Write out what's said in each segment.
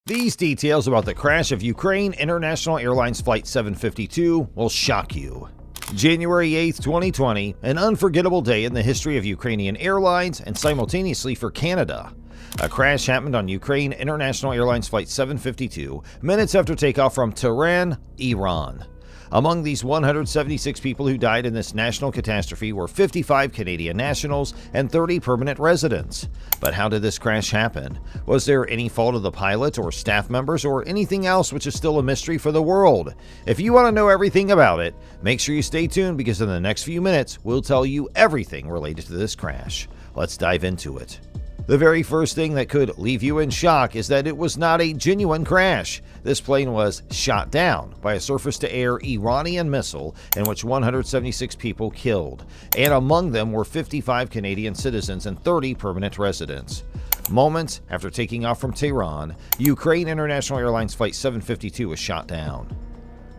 These details about the crash of Ukraine International Airlines Flight 752 will shock you. January 8, 2020, an unforgettable day in the history of Ukrainian Airlines and simultaneously for Canada. A crash happened on Ukraine International Airlines Flight 752 minutes after takeoff from Tehran, Iran. Among these 176 people who died in this national catastrophe were 55 Canadian nationals and 30 permanent residents. But how did this crash happen? Was there any fault of the pilot or staff members or anything else which is still a mystery for the world? If you want to know everything about it, make sure you stay tuned because in the next few minutes we'll tell you everything related to this crash. Let's dive into it. The very first thing that could leave you in shock is that it was not a genuine crash. This plane was shot down by a surface-to-air Iranian missile in which 176 people killed, and among them were 55 Canadian citizens and 30 permanent residents. Moments after taking off from Tehran, Ukraine International Airlines Flight 752 was shot down.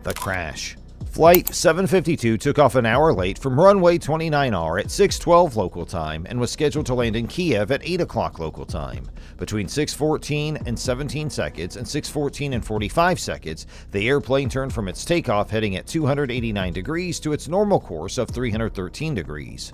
The crash. Flight 752 took off an hour late from runway 29R at 6:12 local time and was scheduled to land in Kiev at 8 o'clock local time. Between 6:14 and 17 seconds and 6:14 and 45 seconds, the airplane turned from its takeoff heading at 289 degrees to its normal course of 313 degrees.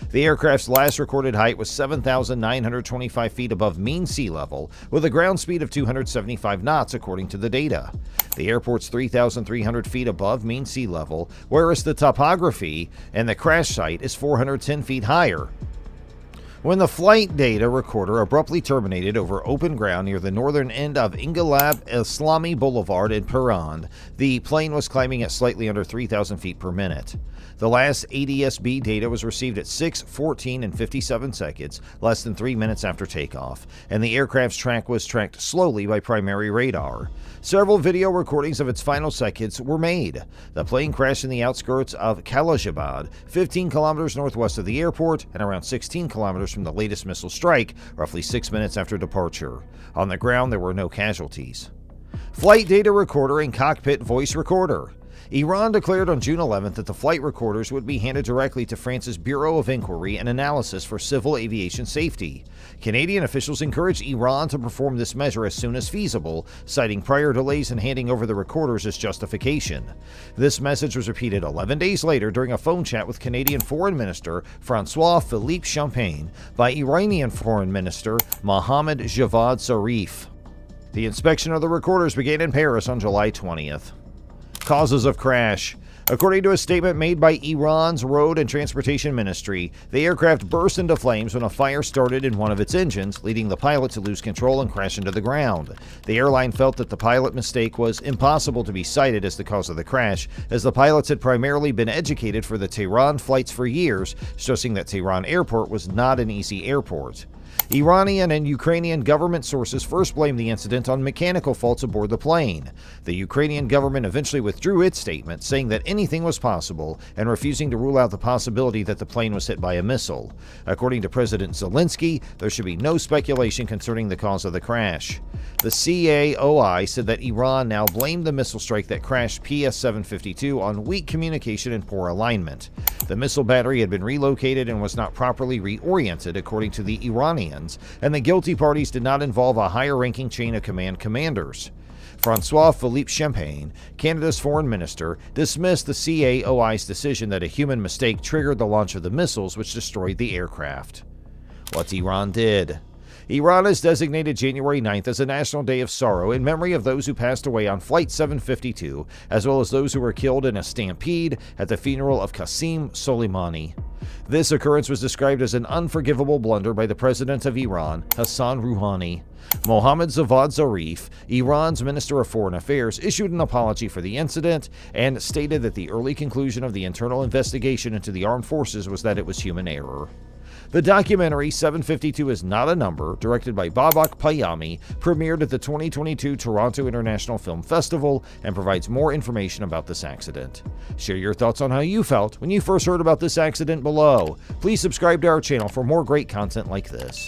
The aircraft's last recorded height was 7,925 feet above mean sea level, with a ground speed of 275 knots according to the data. The airport's 3,300 feet above mean sea level, whereas the topography and the crash site is 410 feet higher. When the flight data recorder abruptly terminated over open ground near the northern end of Ingilab Islami Boulevard in Tehran, the plane was climbing at slightly under 3,000 feet per minute. The last ADS-B data was received at 6:14 and 57 seconds, less than 3 minutes after takeoff, and the aircraft's track was tracked slowly by primary radar. Several video recordings of its final seconds were made. The plane crashed in the outskirts of Khalashabad, 15 kilometers northwest of the airport and around 16 kilometers from the latest missile strike, roughly 6 minutes after departure. On the ground, there were no casualties. Flight data recorder and cockpit voice recorder. Iran declared on June 11th that the flight recorders would be handed directly to France's Bureau of Inquiry and Analysis for Civil Aviation Safety. Canadian officials encouraged Iran to perform this measure as soon as feasible, citing prior delays in handing over the recorders as justification. This message was repeated 11 days later during a phone chat with Canadian Foreign Minister François-Philippe Champagne by Iranian Foreign Minister Mohammad Javad Zarif. The inspection of the recorders began in Paris on July 20th. Causes of crash. According to a statement made by Iran's Road and Transportation Ministry, the aircraft burst into flames when a fire started in one of its engines, leading the pilot to lose control and crash into the ground. The airline felt that the pilot mistake was impossible to be cited as the cause of the crash, as the pilots had primarily been educated for the Tehran flights for years, stressing that Tehran Airport was not an easy airport. Iranian and Ukrainian government sources first blamed the incident on mechanical faults aboard the plane. The Ukrainian government eventually withdrew its statement, saying that anything was possible and refusing to rule out the possibility that the plane was hit by a missile. According to President Zelensky, there should be no speculation concerning the cause of the crash. The CAOI said that Iran now blamed the missile strike that crashed PS-752 on weak communication and poor alignment. The missile battery had been relocated and was not properly reoriented, according to the Iranians, and the guilty parties did not involve a higher-ranking chain of command commanders. François-Philippe Champagne, Canada's foreign minister, dismissed the CAOI's decision that a human mistake triggered the launch of the missiles which destroyed the aircraft. What Iran did. Iran has designated January 9th as a national day of sorrow in memory of those who passed away on Flight 752, as well as those who were killed in a stampede at the funeral of Qasem Soleimani. This occurrence was described as an unforgivable blunder by the president of Iran, Hassan Rouhani. Mohammad Javad Zarif, Iran's Minister of Foreign Affairs, issued an apology for the incident and stated that the early conclusion of the internal investigation into the armed forces was that it was human error. The documentary 752 is Not a Number, directed by Babak Payami, premiered at the 2022 Toronto International Film Festival and provides more information about this accident. Share your thoughts on how you felt when you first heard about this accident below. Please subscribe to our channel for more great content like this.